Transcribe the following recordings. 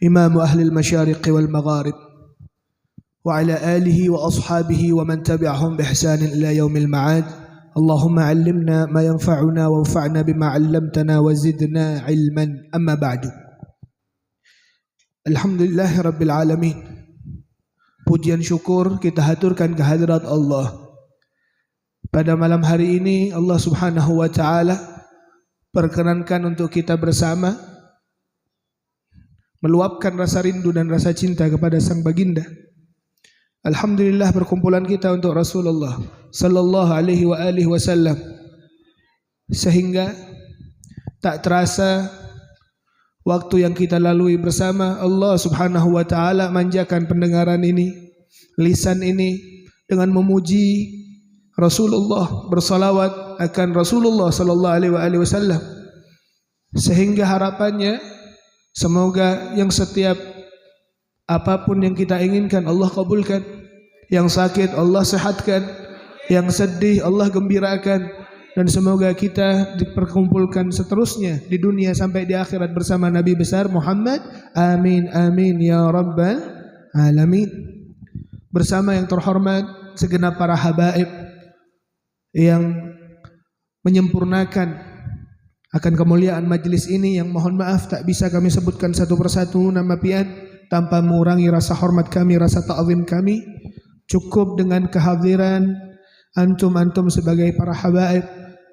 إمام أهل المشارق والمغارب وعلى آله وأصحابه ومن تبعهم بإحسان إلى يوم المعاد. اللهم علمنا ما ينفعنا وانفعنا بما علمتنا وزدنا علما. أما بعد. Alhamdulillah Rabbil Alamin. Pujian syukur kita haturkan kehadirat Allah. Pada malam hari ini Allah Subhanahu wa Ta'ala perkenankan untuk kita bersama meluapkan rasa rindu dan rasa cinta kepada Sang Baginda. Alhamdulillah perkumpulan kita untuk Rasulullah sallallahu alaihi wa alihi wasallam, sehingga tak terasa waktu yang kita lalui bersama. Allah Subhanahu wa Ta'ala manjakan pendengaran ini, lisan ini dengan memuji Rasulullah, bersalawat akan Rasulullah sallallahu alaihi wasallam, sehingga harapannya semoga yang setiap apapun yang kita inginkan Allah kabulkan, yang sakit Allah sehatkan, yang sedih Allah gembirakan, dan semoga kita diperkumpulkan seterusnya di dunia sampai di akhirat bersama Nabi besar Muhammad. Amin amin ya rabbal alamin. Bersama yang terhormat segenap para habaib yang menyempurnakan akan kemuliaan majlis ini, yang mohon maaf tak bisa kami sebutkan satu persatu nama pian tanpa mengurangi rasa hormat kami, rasa ta'zim kami. Cukup dengan kehadiran antum-antum sebagai para habaib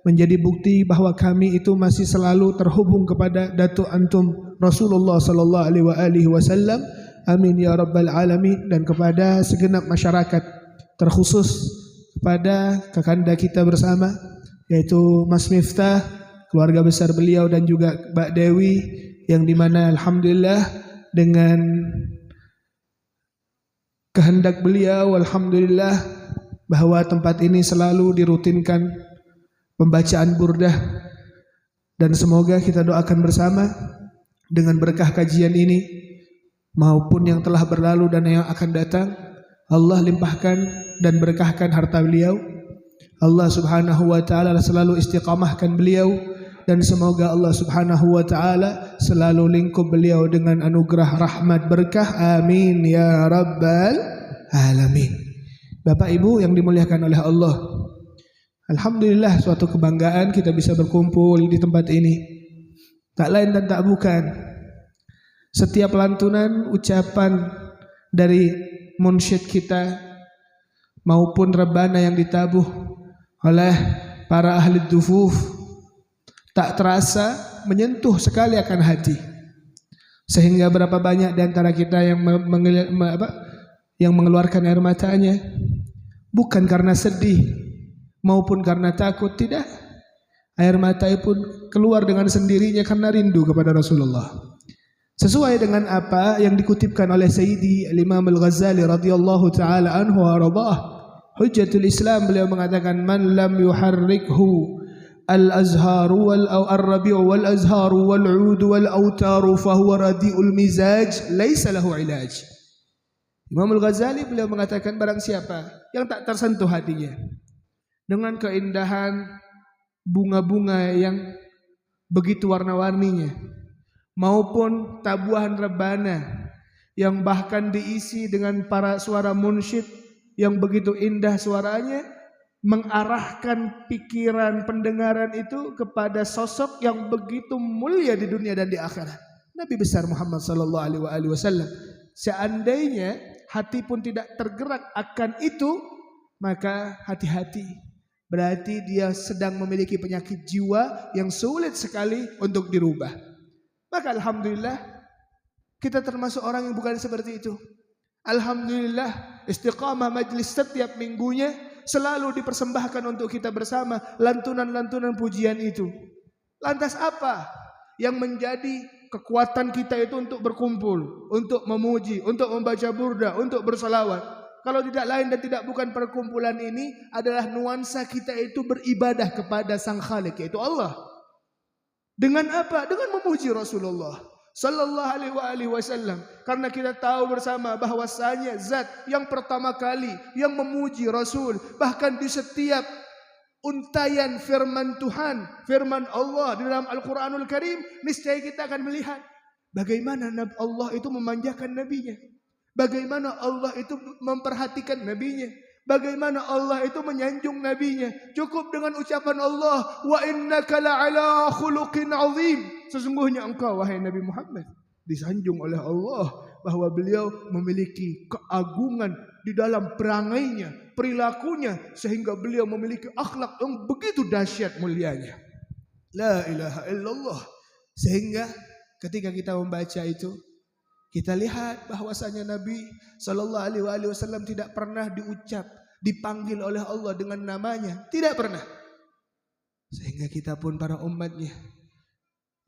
menjadi bukti bahwa kami itu masih selalu terhubung kepada Datuk antum Rasulullah sallallahu alaihi wasallam. Amin ya rabbal alamin. Dan kepada segenap masyarakat, terkhusus kepada kakanda kita bersama yaitu Mas Miftah, keluarga besar beliau, dan juga Mbak Dewi, yang dimana alhamdulillah dengan kehendak beliau alhamdulillah bahwa tempat ini selalu dirutinkan pembacaan burdah, dan semoga kita doakan bersama dengan berkah kajian ini maupun yang telah berlalu dan yang akan datang, Allah limpahkan dan berkahkan harta beliau. Allah Subhanahu wa Ta'ala selalu istiqamahkan beliau, dan semoga Allah Subhanahu wa Ta'ala selalu lingkup beliau dengan anugerah rahmat berkah. Amin ya rabbal alamin. Bapak Ibu yang dimuliakan oleh Allah, alhamdulillah suatu kebanggaan kita bisa berkumpul di tempat ini. Tak lain dan tak bukan, setiap lantunan ucapan dari munsyid kita maupun rebana yang ditabuh oleh para ahli dufuf tak terasa menyentuh sekali akan hati, sehingga berapa banyak di antara kita yang mengeluarkan air matanya bukan karena sedih maupun karena takut, tidak. Air mata pun keluar dengan sendirinya karena rindu kepada Rasulullah. Sesuai dengan apa yang dikutipkan oleh Sayyidi Al-Imam Al-Ghazali radhiyallahu taala anhu wa radhah, Hujjatul Islam, beliau mengatakan man lam yuharrikhu al-azharu wal-rabi'u wal-azharu wal-'udu wal-awtaru fahuwa radi'ul mizaj laisa lahu ilaj. Imam Al-Ghazali beliau mengatakan barang siapa yang tak tersentuh hatinya dengan keindahan bunga-bunga yang begitu warna-warninya maupun tabuhan rebana yang bahkan diisi dengan para suara munsyid yang begitu indah suaranya, mengarahkan pikiran pendengaran itu kepada sosok yang begitu mulia di dunia dan di akhirat, Nabi besar Muhammad sallallahu alaihi wasallam. Seandainya hati pun tidak tergerak akan itu, maka hati-hati, berarti dia sedang memiliki penyakit jiwa yang sulit sekali untuk dirubah. Maka alhamdulillah kita termasuk orang yang bukan seperti itu. Alhamdulillah istiqamah majlis setiap minggunya selalu dipersembahkan untuk kita bersama lantunan-lantunan pujian itu. Lantas apa yang menjadi kekuatan kita itu untuk berkumpul, untuk memuji, untuk membaca burda, untuk bersalawat? Kalau tidak lain dan tidak bukan perkumpulan ini adalah nuansa kita itu beribadah kepada Sang Khalik, yaitu Allah. Dengan apa? Dengan memuji Rasulullah sallallahu alaihi wasallam. Karena kita tahu bersama bahwasanya zat yang pertama kali yang memuji Rasul, bahkan di setiap untayan firman Tuhan, firman Allah di dalam Al-Quranul Karim, niscaya kita akan melihat Bagaimana Allah itu memanjakan nabinya. Bagaimana Allah itu memperhatikan nabinya. Bagaimana Allah itu menyanjung nabinya. Cukup dengan ucapan Allah, wa innaka la'ala khuluqin azim. Sesungguhnya engkau wahai Nabi Muhammad disanjung oleh Allah bahwa beliau memiliki keagungan di dalam perangainya, perilakunya, sehingga beliau memiliki akhlak yang begitu dahsyat mulianya. La ilaha illallah. Sehingga ketika kita membaca itu, kita lihat bahwasanya Nabi Sallallahu Alaihi Wasallam tidak pernah dipanggil oleh Allah dengan namanya, tidak pernah. Sehingga kita pun para umatnya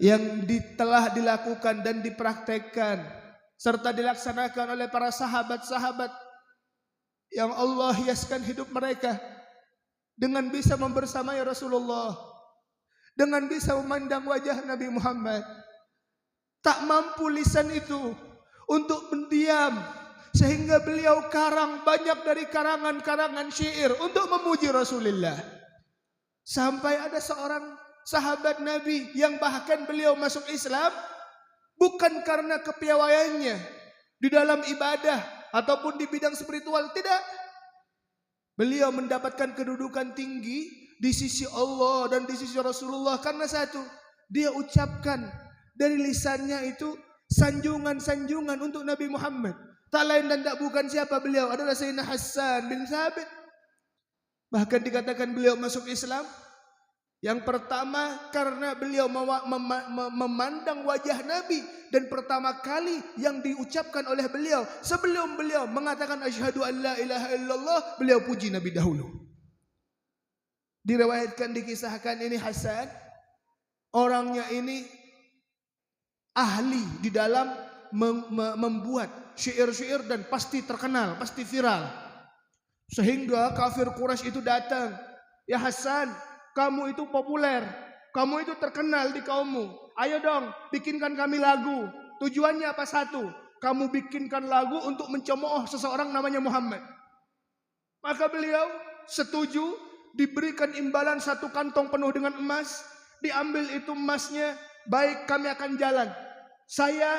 yang telah dilakukan dan dipraktekkan serta dilaksanakan oleh para sahabat-sahabat yang Allah hiaskan hidup mereka dengan bisa membersamai Rasulullah, dengan bisa memandang wajah Nabi Muhammad. Tak mampu lisan itu untuk mendiam, sehingga beliau karang banyak dari karangan-karangan syair untuk memuji Rasulullah. Sampai ada seorang sahabat Nabi yang bahkan beliau masuk Islam bukan karena kepiawaiannya di dalam ibadah ataupun di bidang spiritual, tidak. Beliau mendapatkan kedudukan tinggi di sisi Allah dan di sisi Rasulullah karena satu, dia ucapkan dari lisannya itu sanjungan-sanjungan untuk Nabi Muhammad. Tak lain dan tak bukan siapa beliau adalah Sayyidina Hassan bin Thabit. Bahkan dikatakan beliau masuk Islam yang pertama karena beliau memandang wajah Nabi, dan pertama kali yang diucapkan oleh beliau sebelum beliau mengatakan asyhadu an la ilaha illallah, beliau puji Nabi dahulu. Diriwayatkan, dikisahkan ini Hasan orangnya ini ahli di dalam membuat syair-syair dan pasti terkenal, pasti viral. Sehingga kafir Quraisy itu datang, ya Hasan, kamu itu populer, kamu itu terkenal di kaummu. Ayo dong, bikinkan kami lagu. Tujuannya apa? Satu, kamu bikinkan lagu untuk mencemooh seseorang namanya Muhammad. Maka beliau setuju, diberikan imbalan 1 kantong penuh dengan emas. Diambil itu emasnya, baik kami akan jalan.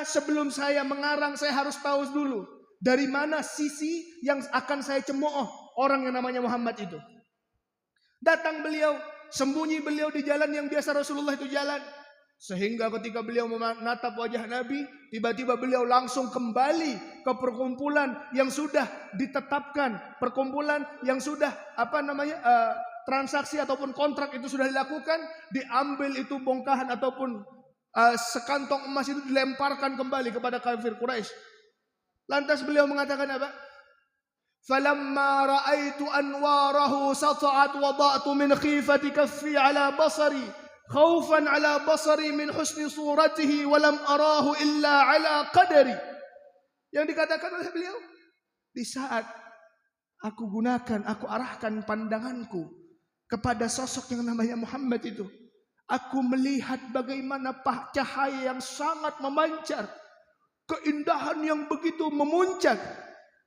Sebelum saya mengarang, saya harus tahu dulu dari mana sisi yang akan saya cemooh orang yang namanya Muhammad itu. Datang beliau, sembunyi beliau di jalan yang biasa Rasulullah itu jalan. Sehingga ketika beliau menatap wajah Nabi, tiba-tiba beliau langsung kembali ke perkumpulan yang sudah ditetapkan, perkumpulan yang sudah transaksi ataupun kontrak itu sudah dilakukan. Diambil itu bongkahan ataupun sekantong emas itu dilemparkan kembali kepada kafir Quraisy. Lantas beliau mengatakan apa? Falamma ra'aitu anwarahu sata'at wada'tu min khifati kaffi ala basari khaufan ala basari min husni suratihi wa lam arahu illa ala qadari. Yang dikatakan oleh beliau, di saat aku arahkan pandanganku kepada sosok yang namanya Muhammad itu, aku melihat bagaimana cahaya yang sangat memancar, keindahan yang begitu memuncak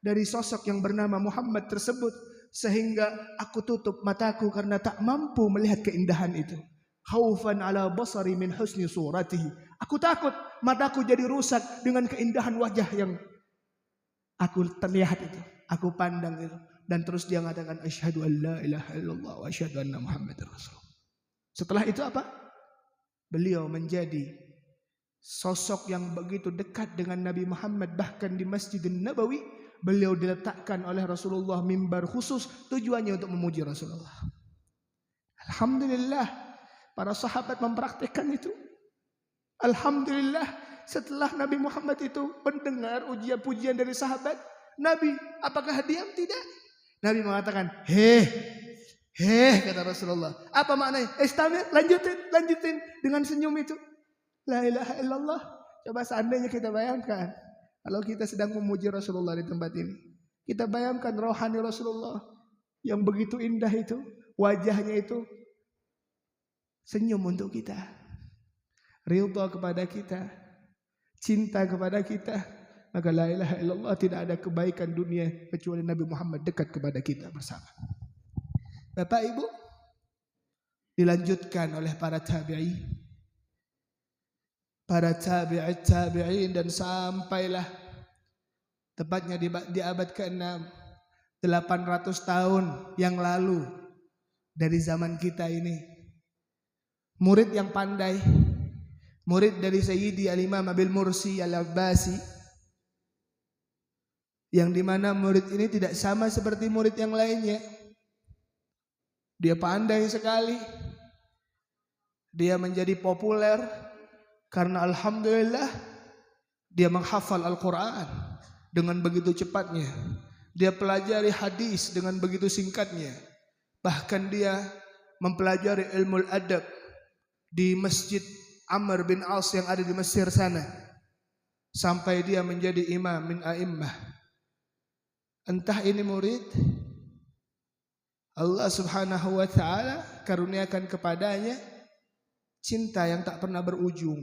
dari sosok yang bernama Muhammad tersebut, sehingga aku tutup mataku karena tak mampu melihat keindahan itu. Khaufan ala basari min husni suratihi. Aku takut mataku jadi rusak dengan keindahan wajah yang aku terlihat itu, aku pandang itu. Dan terus dia mengatakan asyhadu an la ilaha illallah wa asyhadu anna Muhammadar Rasulullah. Setelah itu apa? Beliau menjadi sosok yang begitu dekat dengan Nabi Muhammad. Bahkan di Masjidin Nabawi beliau diletakkan oleh Rasulullah mimbar khusus, tujuannya untuk memuji Rasulullah. Alhamdulillah para sahabat mempraktikkan itu. Alhamdulillah setelah Nabi Muhammad itu mendengar ujian-pujian dari sahabat, Nabi apakah diam? Tidak. Nabi mengatakan, kata Rasulullah. Apa maknanya? Istamir, lanjutin dengan senyum itu. La ilaha illallah. Coba seandainya kita bayangkan, kalau kita sedang memuji Rasulullah di tempat ini, kita bayangkan rohani Rasulullah yang begitu indah itu, wajahnya itu senyum untuk kita, ridha kepada kita, cinta kepada kita. Maka la ilaha illallah, tidak ada kebaikan dunia kecuali Nabi Muhammad dekat kepada kita bersama. Bapak Ibu, dilanjutkan oleh para tabi'i. para tabi'in dan sampailah tepatnya di abad ke-6, 800 tahun yang lalu dari zaman kita ini. Murid yang pandai, murid dari Sayyidi Al-Imam Abil Mursi Al-Abbasi, yang dimana murid ini tidak sama seperti murid yang lainnya. Dia pandai sekali, dia menjadi populer karena alhamdulillah dia menghafal Al-Quran dengan begitu cepatnya. Dia pelajari hadis dengan begitu singkatnya. Bahkan dia mempelajari ilmu adab di Masjid Amr bin As yang ada di Mesir sana, sampai dia menjadi imam min a'immah. Entah ini murid, Allah subhanahu wa ta'ala karuniakan kepadanya cinta yang tak pernah berujung.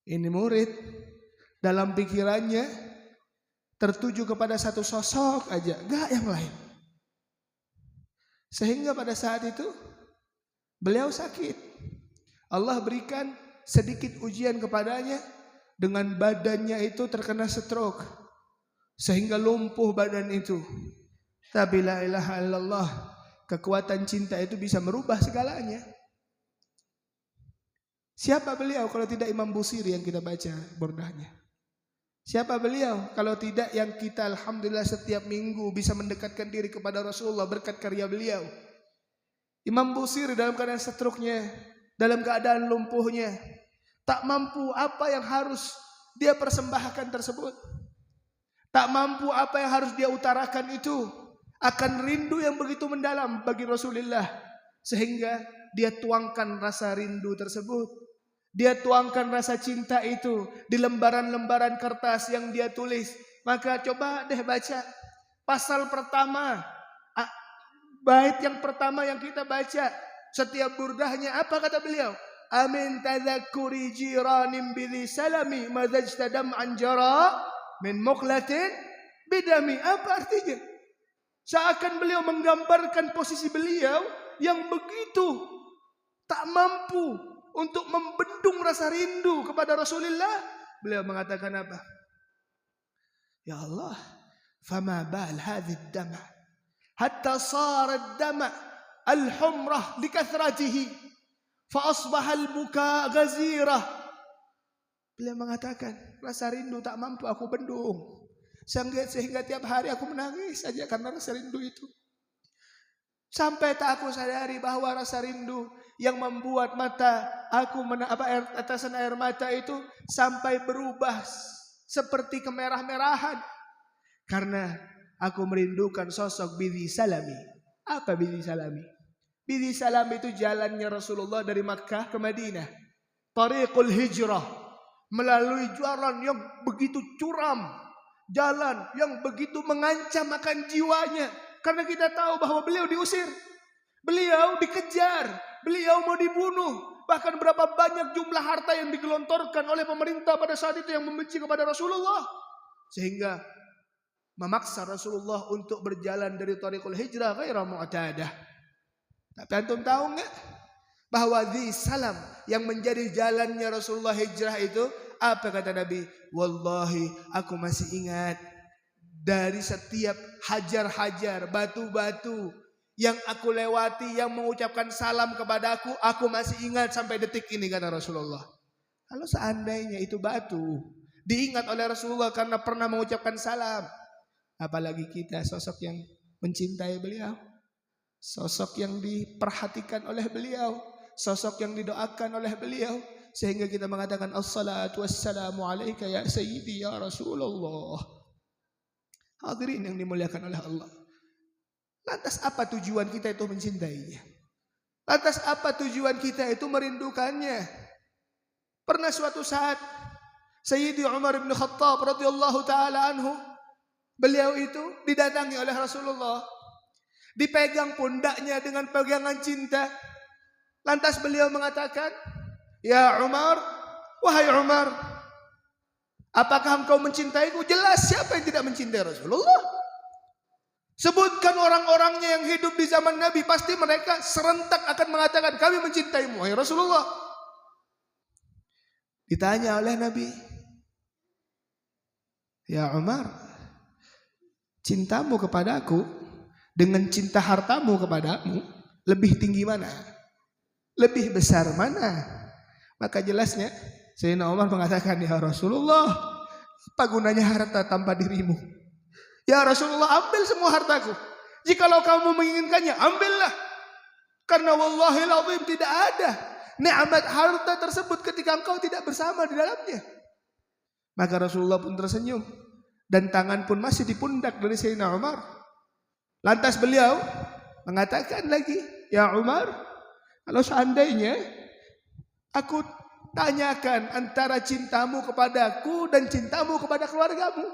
Ini murid dalam pikirannya tertuju kepada satu sosok aja, gak yang lain. Sehingga pada saat itu beliau sakit. Allah berikan sedikit ujian kepadanya, dengan badannya itu terkena stroke sehingga lumpuh badan itu. Tapi la ilaha illallah, kekuatan cinta itu bisa merubah segalanya. Siapa beliau kalau tidak Imam Busiri yang kita baca bordahnya? Siapa beliau kalau tidak yang kita alhamdulillah setiap minggu bisa mendekatkan diri kepada Rasulullah berkat karya beliau. Imam Busiri dalam keadaan stroke-nya, dalam keadaan lumpuhnya, tak mampu apa yang harus dia persembahkan tersebut. Tak mampu apa yang harus dia utarakan itu, akan rindu yang begitu mendalam bagi Rasulullah, sehingga dia tuangkan rasa rindu tersebut. Dia tuangkan rasa cinta itu di lembaran-lembaran kertas yang dia tulis. Maka coba deh baca pasal pertama, bait yang pertama yang kita baca setiap burdahnya. Apa kata beliau? Amin tadzakkuri jiranim bidhi salami madzajtadam anjara min muqlatin bidami. Apa artinya? Seakan beliau menggambarkan posisi beliau yang begitu tak mampu untuk membendung rasa rindu kepada Rasulullah. Beliau mengatakan apa? Ya Allah, fama bal hadhihi ad-dama hatta sara ad-dama al-humrah likathratihi fa asbaha al-buka ghazirah. Beliau mengatakan, rasa rindu tak mampu aku bendung, sehingga tiap hari aku menangis saja karena rasa rindu itu. Sampai tak aku sadari bahwa rasa rindu yang membuat mata aku tetesan air mata itu sampai berubah seperti kemerah-merahan karena aku merindukan sosok Bidhi Salami. Apa Bidhi Salami? Bidhi Salami itu jalannya Rasulullah dari Makkah ke Madinah, Tariqul Hijrah, melalui jalan yang begitu curam, jalan yang begitu mengancam akan jiwanya. Karena kita tahu bahwa beliau diusir, beliau dikejar, beliau mau dibunuh. Bahkan berapa banyak jumlah harta yang digelontorkan oleh pemerintah pada saat itu yang membenci kepada Rasulullah, sehingga memaksa Rasulullah untuk berjalan dari Tariqul Hijrah ghaira mu'tadah. Tapi antum tahu enggak bahwa di salam yang menjadi jalannya Rasulullah hijrah itu, apa kata Nabi? Wallahi aku masih ingat, dari setiap hajar-hajar, batu-batu yang aku lewati, yang mengucapkan salam kepada aku masih ingat sampai detik ini, kata Rasulullah. Kalau seandainya itu batu diingat oleh Rasulullah karena pernah mengucapkan salam, apalagi kita, sosok yang mencintai beliau, sosok yang diperhatikan oleh beliau, sosok yang didoakan oleh beliau, sehingga kita mengatakan assalatu wassalamu alaika ya sayyidi ya Rasulullah. Hadirin yang dimuliakan oleh Allah. Lantas apa tujuan kita itu mencintainya? Lantas apa tujuan kita itu merindukannya? Pernah suatu saat Sayyidi Umar bin Khattab radhiyallahu taala anhu, beliau itu didatangi oleh Rasulullah, dipegang pundaknya dengan pegangan cinta. Lantas beliau mengatakan, "Ya Umar, wahai Umar, apakah engkau mencintaiku?" Jelas, siapa yang tidak mencintai Rasulullah? Sebutkan orang-orangnya yang hidup di zaman Nabi, pasti mereka serentak akan mengatakan, kami mencintaimu, wahai Rasulullah. Ditanya oleh Nabi, "Ya Umar, cintamu kepadaku dengan cinta hartamu kepadamu lebih tinggi mana? Lebih besar mana?" Maka jelasnya Sayyidina Umar mengatakan, "Ya Rasulullah, apa gunanya harta tanpa dirimu? Ya Rasulullah, ambil semua hartaku. Jikalau kamu menginginkannya, ambillah. Karena wallahil azim tidak ada nikmat harta tersebut ketika engkau tidak bersama di dalamnya." Maka Rasulullah pun tersenyum dan tangan pun masih di pundak dari Sayyidina Umar. Lantas beliau mengatakan lagi, "Ya Umar, kalau seandainya aku tanyakan antara cintamu kepadaku dan cintamu kepada keluargamu."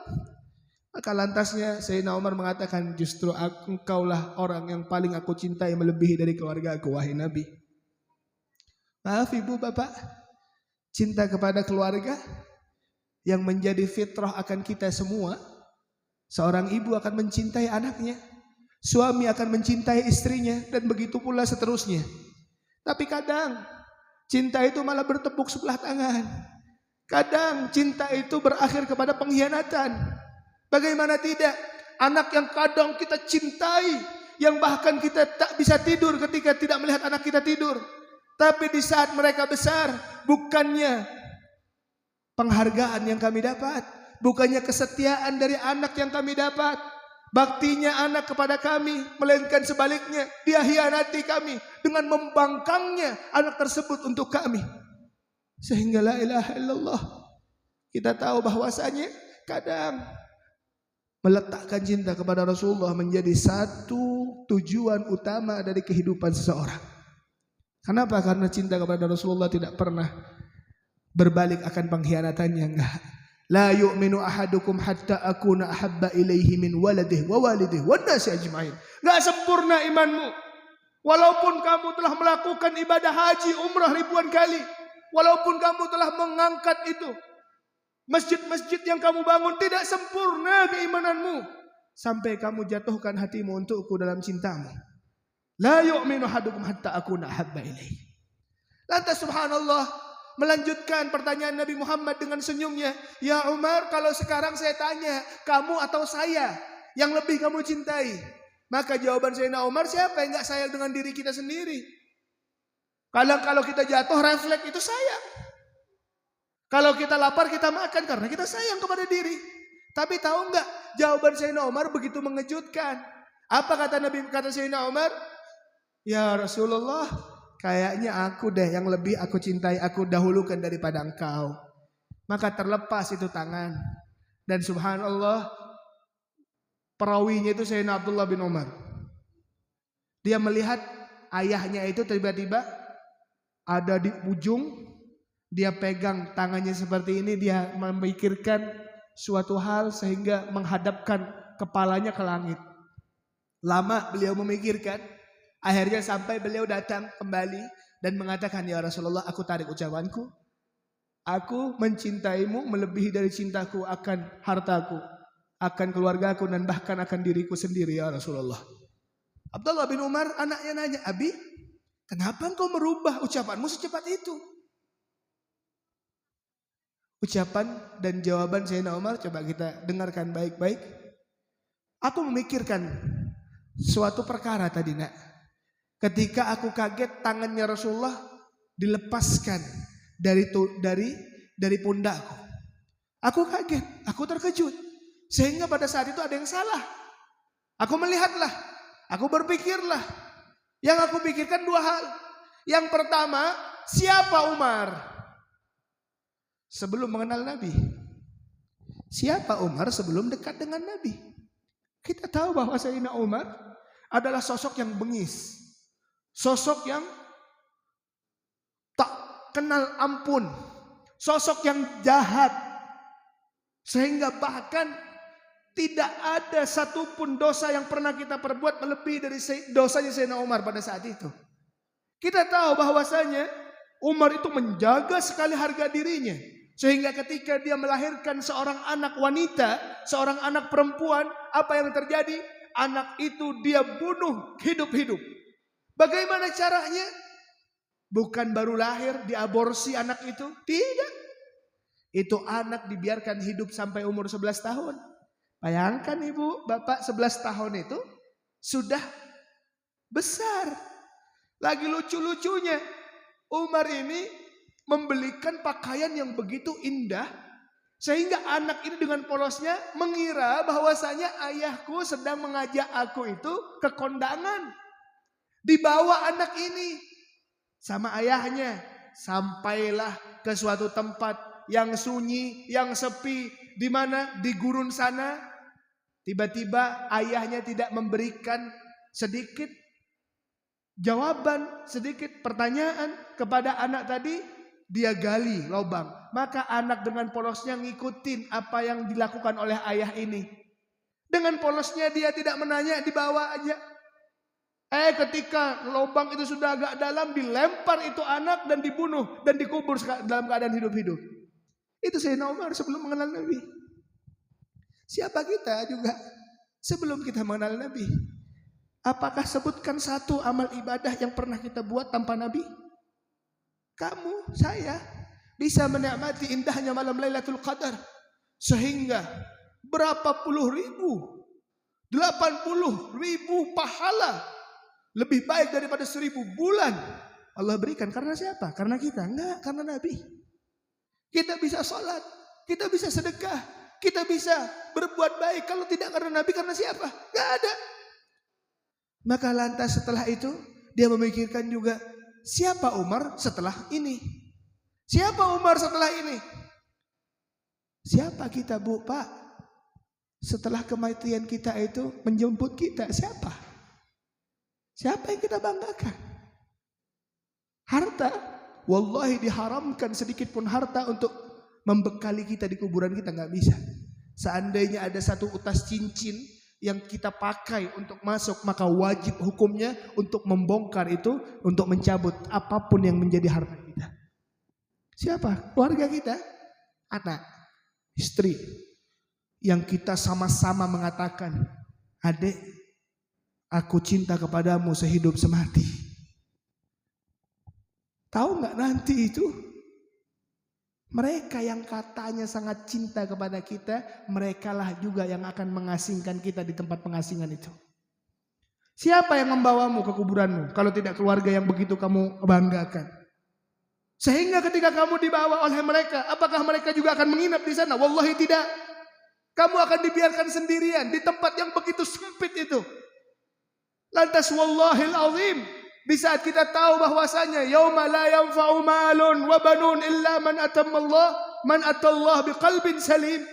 Maka lantasnya Sayyidina Umar mengatakan, "Justru engkaulah orang yang paling aku cintai melebihi dari keluarga aku, wahai Nabi." Maaf ibu bapak, cinta kepada keluarga yang menjadi fitrah akan kita semua. Seorang ibu akan mencintai anaknya, suami akan mencintai istrinya, dan begitu pula seterusnya. Tapi kadang cinta itu malah bertepuk sebelah tangan. Kadang cinta itu berakhir kepada pengkhianatan. Bagaimana tidak? Anak yang kadang kita cintai, yang bahkan kita tak bisa tidur ketika tidak melihat anak kita tidur. Tapi di saat mereka besar, bukannya penghargaan yang kami dapat, bukannya kesetiaan dari anak yang kami dapat, baktinya anak kepada kami, melainkan sebaliknya, dia hianati kami dengan membangkangnya anak tersebut untuk kami. Sehingga la ilaha illallah, kita tahu bahwasanya kadang meletakkan cinta kepada Rasulullah menjadi satu tujuan utama dari kehidupan seseorang. Kenapa? Karena cinta kepada Rasulullah tidak pernah berbalik akan pengkhianatannya. Enggak. La yu'minu ahadukum hatta akuna ahabba ilaihi min waladihi wa walidihi wan nasi ajmain. Enggak sempurna imanmu. Walaupun kamu telah melakukan ibadah haji, umrah ribuan kali, walaupun kamu telah mengangkat itu, masjid-masjid yang kamu bangun, tidak sempurna keimananmu sampai kamu jatuhkan hatimu untukku dalam cintamu. La yu'minu ahadukum hatta akuna ahabba ilaihi. Lantas subhanallah, melanjutkan pertanyaan Nabi Muhammad dengan senyumnya, "Ya Umar, kalau sekarang saya tanya, kamu atau saya yang lebih kamu cintai?" Maka jawaban Sayyidina Umar, siapa yang gak sayang dengan diri kita sendiri? Kalau kita jatuh, refleks itu sayang. Kalau kita lapar, kita makan karena kita sayang kepada diri. Tapi tahu enggak, jawaban Sayyidina Umar begitu mengejutkan. Apa kata Sayyidina Umar? "Ya Rasulullah, kayaknya aku deh yang lebih aku cintai, aku dahulukan daripada engkau." Maka terlepas itu tangan. Dan subhanallah, perawinya itu Sayyidina Abdullah bin Umar. Dia melihat ayahnya itu tiba-tiba ada di ujung, dia pegang tangannya seperti ini, dia memikirkan suatu hal sehingga menghadapkan kepalanya ke langit. Lama beliau memikirkan, akhirnya sampai beliau datang kembali dan mengatakan, "Ya Rasulullah, aku tarik ucapanku. Aku mencintaimu melebihi dari cintaku akan hartaku, akan keluargaku, dan bahkan akan diriku sendiri, ya Rasulullah." Abdullah bin Umar anaknya nanya, "Abi, kenapa engkau merubah ucapanmu secepat itu?" Ucapan dan jawaban Sayyidina Umar coba kita dengarkan baik-baik. "Aku memikirkan suatu perkara tadi, nak. Ketika aku kaget tangannya Rasulullah dilepaskan dari pundakku. Aku kaget, aku terkejut. Sehingga pada saat itu ada yang salah. Aku melihatlah, aku berpikirlah. Yang aku pikirkan dua hal. Yang pertama, siapa Umar sebelum mengenal Nabi? Siapa Umar sebelum dekat dengan Nabi? Kita tahu bahwa Sayyidina Umar adalah sosok yang bengis, sosok yang tak kenal ampun, sosok yang jahat, sehingga bahkan tidak ada satupun dosa yang pernah kita perbuat melebihi dari dosanya Sayyidina Umar pada saat itu. Kita tahu bahwasanya Umar itu menjaga sekali harga dirinya, sehingga ketika dia melahirkan seorang anak wanita, seorang anak perempuan, apa yang terjadi? Anak itu dia bunuh hidup-hidup. Bagaimana caranya? Bukan baru lahir diaborsi anak itu, tidak. Itu anak dibiarkan hidup sampai umur 11 tahun. Bayangkan ibu, bapak 11 tahun itu sudah besar. Lagi lucu-lucunya, Umar ini membelikan pakaian yang begitu indah, sehingga anak ini dengan polosnya mengira bahwasanya ayahku sedang mengajak aku itu ke kondangan. Dibawa anak ini sama ayahnya, sampailah ke suatu tempat yang sunyi, yang sepi, di mana di gurun sana. Tiba-tiba ayahnya tidak memberikan sedikit jawaban, sedikit pertanyaan kepada anak tadi. Dia gali lubang, maka anak dengan polosnya ngikutin apa yang dilakukan oleh ayah ini. Dengan polosnya dia tidak menanya, dibawa aja. Ketika lubang itu sudah agak dalam, dilempar itu anak dan dibunuh dan dikubur dalam keadaan hidup-hidup. Itu Sayyidina Umar sebelum mengenal Nabi. Siapa kita juga sebelum kita mengenal Nabi? Apakah sebutkan satu amal ibadah yang pernah kita buat tanpa Nabi? Kamu, saya bisa menikmati indahnya malam Lailatul Qadar sehingga berapa puluh ribu, 80 ribu pahala lebih baik daripada 1000 bulan Allah berikan. Karena siapa? Karena kita? Enggak, karena Nabi. Kita bisa sholat, kita bisa sedekah, kita bisa berbuat baik. Kalau tidak karena Nabi, karena siapa? Enggak ada. Maka lantas setelah itu dia memikirkan juga, siapa Umar setelah ini? Siapa Umar setelah ini? Siapa kita, Bu, Pak? Setelah kematian kita itu menjemput kita, siapa? Siapa yang kita banggakan? Harta, wallahi diharamkan sedikit pun harta untuk membekali kita di kuburan kita, nggak bisa. Seandainya ada satu utas cincin yang kita pakai untuk masuk, maka wajib hukumnya untuk membongkar itu, untuk mencabut apapun yang menjadi harta kita. Siapa? Keluarga kita, anak, istri, yang kita sama-sama mengatakan, adik, aku cinta kepadamu sehidup semati. Tahu nggak nanti itu? Mereka yang katanya sangat cinta kepada kita, merekalah juga yang akan mengasingkan kita di tempat pengasingan itu. Siapa yang membawamu ke kuburanmu kalau tidak keluarga yang begitu kamu banggakan? Sehingga ketika kamu dibawa oleh mereka, apakah mereka juga akan menginap di sana? Wallahi tidak. Kamu akan dibiarkan sendirian di tempat yang begitu sempit itu. Lantas wallahil azim, di saat kita tahu bahwasanya yauma la yanfa'u malun wa banun illa man atallah biqalbin salim.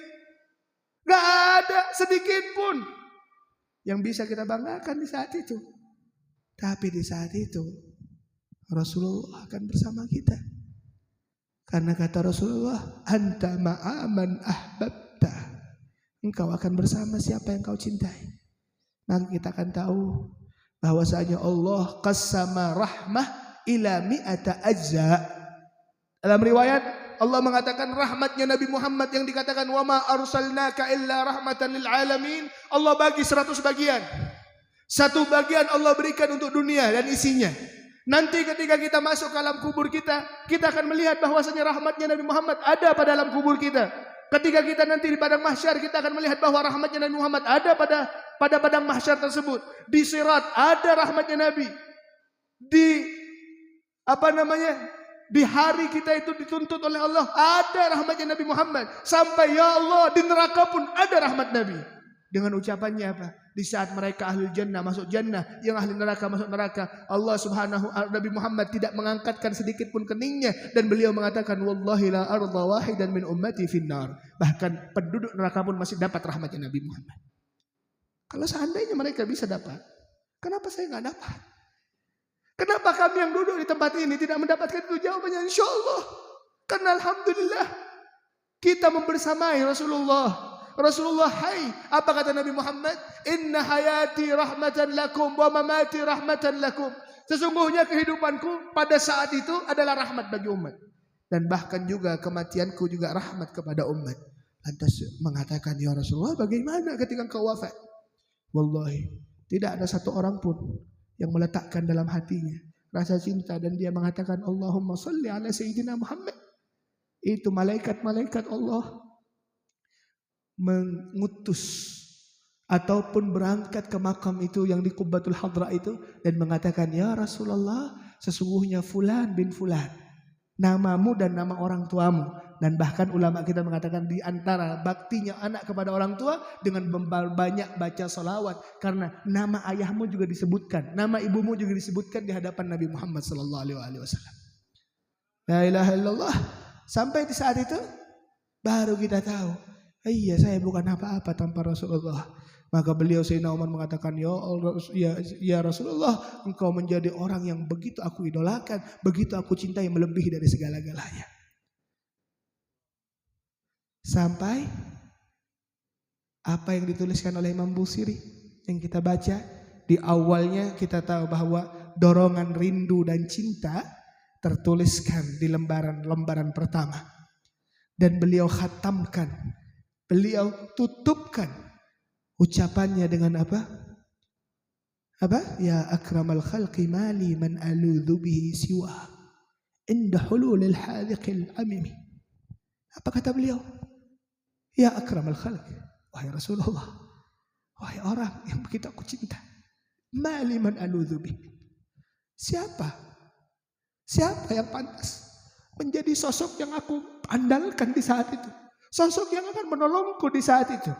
Gak ada sedikit pun yang bisa kita banggakan di saat itu. Tapi di saat itu Rasulullah akan bersama kita. Karena kata Rasulullah, anta ma'aman ahbabta. Engkau akan bersama siapa yang kau cintai. Maka kita akan tahu bahwasanya Allah qassama rahmah ila mi'ata ajza. Dalam riwayat Allah mengatakan rahmatnya Nabi Muhammad yang dikatakan wa ma arsalnaka illa rahmatan lil alamin, Allah bagi 100 bagian. Satu bagian Allah berikan untuk dunia dan isinya. Nanti ketika kita masuk ke alam kubur kita akan melihat bahwasanya rahmatnya Nabi Muhammad ada pada alam kubur kita. Ketika kita nanti di padang mahsyar, kita akan melihat bahwa rahmatnya Nabi Muhammad ada pada padang mahsyar tersebut. Di sirat ada rahmatnya Nabi. Di hari kita itu dituntut oleh Allah, ada rahmatnya Nabi Muhammad. Sampai ya Allah, di neraka pun ada rahmat Nabi. Dengan ucapannya apa? Di saat mereka ahli jannah masuk jannah, yang ahli neraka masuk neraka, Allah subhanahu Nabi Muhammad tidak mengangkatkan sedikit pun keningnya, dan beliau mengatakan wallahi la arda wahidan min ummati finnar. Bahkan penduduk neraka pun masih dapat rahmatnya Nabi Muhammad. Kalau seandainya mereka bisa dapat, kenapa saya nggak dapat? Kenapa kami yang duduk di tempat ini tidak mendapatkan itu? Jawabannya insya Allah, karena alhamdulillah kita membersamai Rasulullah. Rasulullah, hai, apa kata Nabi Muhammad? Inna hayati rahmatan lakum wa mamati rahmatan lakum. Sesungguhnya kehidupanku pada saat itu adalah rahmat bagi umat, dan bahkan juga kematianku juga rahmat kepada umat. Lantas mengatakan, ya Rasulullah, bagaimana ketika engkau wafat? Wallahi tidak ada satu orang pun yang meletakkan dalam hatinya rasa cinta, dan dia mengatakan Allahumma salli ala Sayyidina Muhammad. Itu malaikat-malaikat Allah mengutus ataupun berangkat ke makam itu yang di Qubbatul Hadra itu dan mengatakan, ya Rasulullah, sesungguhnya fulan bin fulan, namamu dan nama orang tuamu. Dan bahkan ulama kita mengatakan di antara baktinya anak kepada orang tua dengan banyak baca salawat, karena nama ayahmu juga disebutkan, nama ibumu juga disebutkan di hadapan Nabi Muhammad SAW. La ilaha illallah. Sampai di saat itu baru kita tahu, iya saya bukan apa-apa tanpa Rasulullah. Maka beliau Sayyidina Umar mengatakan, ya Rasulullah, engkau menjadi orang yang begitu aku idolakan, begitu aku cintai, melebihi dari segala-galanya. Sampai apa yang dituliskan oleh Imam Busiri yang kita baca di awalnya, kita tahu bahwa dorongan rindu dan cinta tertuliskan di lembaran pertama, dan beliau khatamkan, beliau tutupkan ucapannya dengan apa? Ya akramal khalqi mali man aludhu bihi siwa inda hululil hadiqil amimi. Apa kata beliau? Ya akramal khalqi, wahai Rasulullah, wahai orang yang begitu aku cinta, mali man aludhu bihi. Siapa yang pantas menjadi sosok yang aku andalkan di saat itu, sosok yang akan menolongku di saat itu,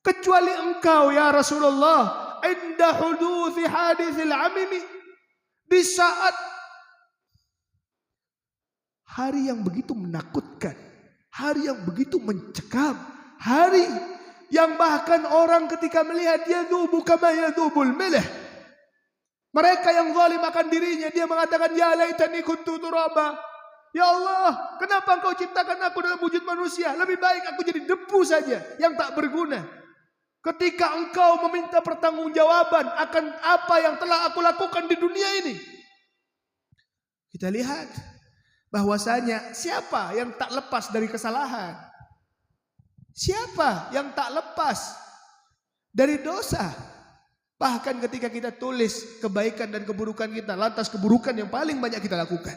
kecuali engkau ya Rasulullah. Inda huduthi hadithil amimi, di saat hari yang begitu menakutkan, hari yang begitu mencekam, hari yang bahkan orang ketika melihat yadhubu kama yadhubul milh, mereka yang zalim akan dirinya, dia mengatakan, ya laitani kuntu turaba. Ya Allah, kenapa engkau ciptakan aku dalam wujud manusia? Lebih baik aku jadi debu saja yang tak berguna. Ketika engkau meminta pertanggungjawaban akan apa yang telah aku lakukan di dunia ini. Kita lihat bahwasanya siapa yang tak lepas dari kesalahan? Siapa yang tak lepas dari dosa? Bahkan ketika kita tulis kebaikan dan keburukan kita, lantas keburukan yang paling banyak kita lakukan.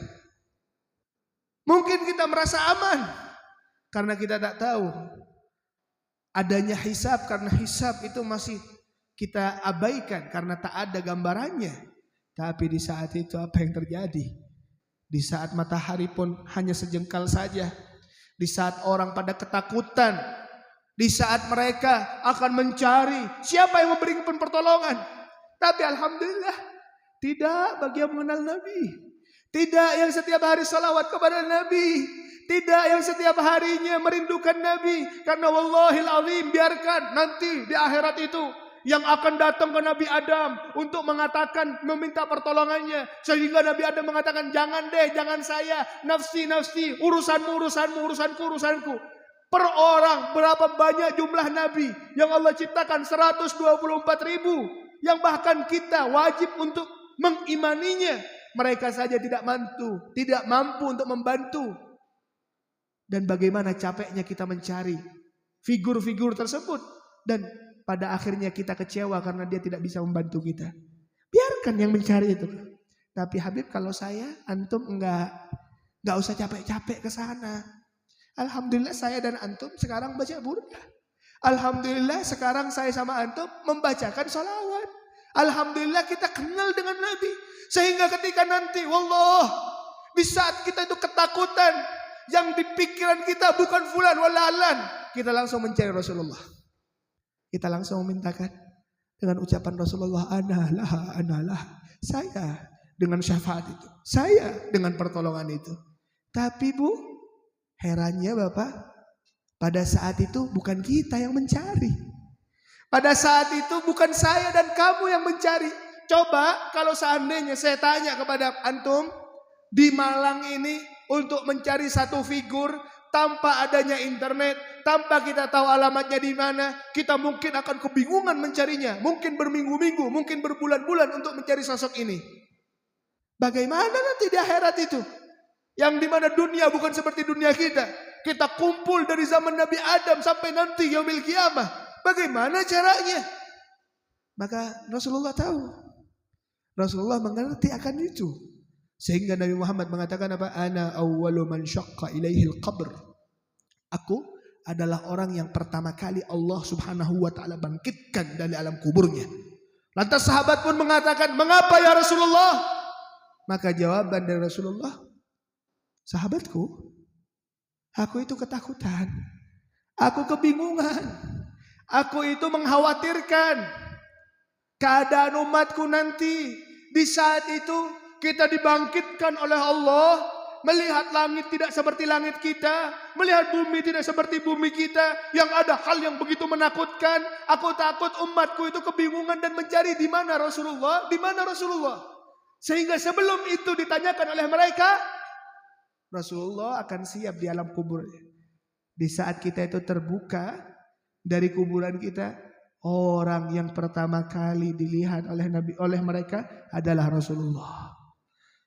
Mungkin kita merasa aman karena kita tak tahu adanya hisab, karena hisab itu masih kita abaikan karena tak ada gambarannya. Tapi di saat itu apa yang terjadi? Di saat matahari pun hanya sejengkal saja, di saat orang pada ketakutan, di saat mereka akan mencari siapa yang memberikan pertolongan. Tapi alhamdulillah, tidak bagi yang mengenal Nabi, tidak yang setiap hari salawat kepada Nabi, tidak yang setiap harinya merindukan Nabi. Karena wallahil azim, biarkan nanti di akhirat itu yang akan datang ke Nabi Adam untuk mengatakan, meminta pertolongannya, sehingga Nabi Adam mengatakan, jangan deh, jangan saya, nafsi, nafsi, urusanmu, urusanmu, urusanku, urusanku. Per orang berapa banyak jumlah Nabi yang Allah ciptakan? 124.000, yang bahkan kita wajib untuk mengimaninya. Mereka saja tidak mampu untuk membantu. Dan bagaimana capeknya kita mencari figur-figur tersebut, dan pada akhirnya kita kecewa karena dia tidak bisa membantu kita. Biarkan yang mencari itu. Tapi Habib, kalau saya, antum enggak usah capek-capek ke sana. Alhamdulillah saya dan antum sekarang baca burdah. Alhamdulillah sekarang saya sama antum membacakan sholawat. Alhamdulillah kita kenal dengan Nabi. Sehingga ketika nanti, wallah, di saat kita itu ketakutan, yang di pikiran kita bukan fulan walalan, kita langsung mencari Rasulullah. Kita langsung memintakan dengan ucapan Rasulullah, analah, saya dengan syafaat itu, saya dengan pertolongan itu. Tapi Bu, herannya Bapak, pada saat itu bukan kita yang mencari. Pada saat itu bukan saya dan kamu yang mencari. Coba kalau seandainya saya tanya kepada antum, di Malang ini untuk mencari satu figur tanpa adanya internet, tanpa kita tahu alamatnya di mana, kita mungkin akan kebingungan mencarinya. Mungkin berminggu-minggu, mungkin berbulan-bulan untuk mencari sosok ini. Bagaimana nanti di akhirat itu? Yang dimana dunia bukan seperti dunia kita. Kita kumpul dari zaman Nabi Adam sampai nanti yaumil qiyamah. Bagaimana caranya? Maka Rasulullah tahu. Rasulullah mengerti akan itu. Sehingga Nabi Muhammad mengatakan apa? Ana awwalu man syaqqa ilaihi al-qabr. Aku adalah orang yang pertama kali Allah Subhanahu wa taala bangkitkan dari alam kuburnya. Lantas sahabat pun mengatakan, "Mengapa ya Rasulullah?" Maka jawaban dari Rasulullah, "Sahabatku, aku itu ketakutan. Aku kebingungan. Aku itu mengkhawatirkan keadaan umatku nanti. Di saat itu kita dibangkitkan oleh Allah, melihat langit tidak seperti langit kita, melihat bumi tidak seperti bumi kita, yang ada hal yang begitu menakutkan. Aku takut umatku itu kebingungan dan mencari di mana Rasulullah, di mana Rasulullah. Sehingga sebelum itu ditanyakan oleh mereka, Rasulullah akan siap di alam kubur. Di saat kita itu terbuka dari kuburan kita, orang yang pertama kali dilihat oleh Nabi, oleh mereka adalah Rasulullah.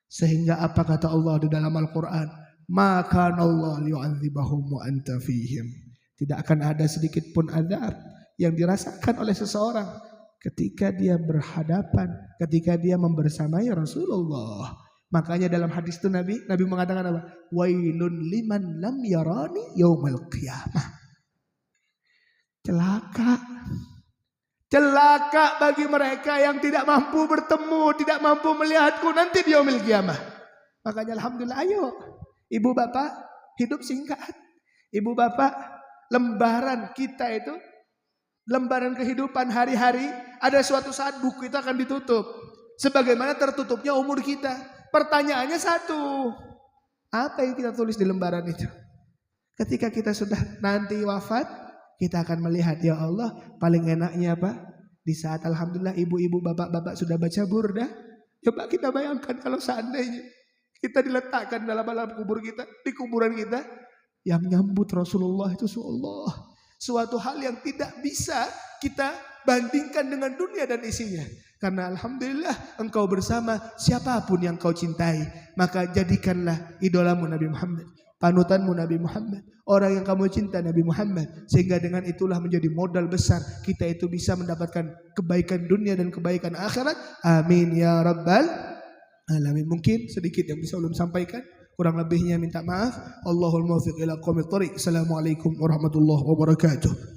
Sehingga apa kata Allah di dalam Al-Quran? Maka Allah liyu'adzibahum wa anta fihim. Tidak akan ada sedikit pun azab yang dirasakan oleh seseorang ketika dia berhadapan, ketika dia membersamai Rasulullah. Makanya dalam hadis itu Nabi mengatakan apa? Wailun liman lam yarani yaumal qiyamah. Celaka bagi mereka yang tidak mampu bertemu, tidak mampu melihatku nanti di yaumil qiyamah. Makanya alhamdulillah, ayo ibu bapak, hidup singkat. Ibu bapak, lembaran kita itu, lembaran kehidupan hari-hari, ada suatu saat buku itu akan ditutup. Sebagaimana tertutupnya umur kita. Pertanyaannya satu, apa yang kita tulis di lembaran itu? Ketika kita sudah nanti wafat, kita akan melihat, ya Allah, paling enaknya apa? Di saat alhamdulillah ibu-ibu, bapak-bapak sudah baca burdah. Coba kita bayangkan kalau seandainya kita diletakkan dalam alam kubur kita, di kuburan kita, yang nyambut Rasulullah itu suatu hal yang tidak bisa kita bandingkan dengan dunia dan isinya. Karena alhamdulillah engkau bersama siapapun yang kau cintai, maka jadikanlah idolamu Nabi Muhammad, panutanmu Nabi Muhammad, orang yang kamu cinta Nabi Muhammad. Sehingga dengan itulah menjadi modal besar kita itu bisa mendapatkan kebaikan dunia dan kebaikan akhirat. Amin ya rabbal alamin. Mungkin sedikit yang bisa ulun sampaikan, kurang lebihnya minta maaf. Allahul muwaffiq ila aqwamit thoriq. Assalamualaikum warahmatullahi wabarakatuh.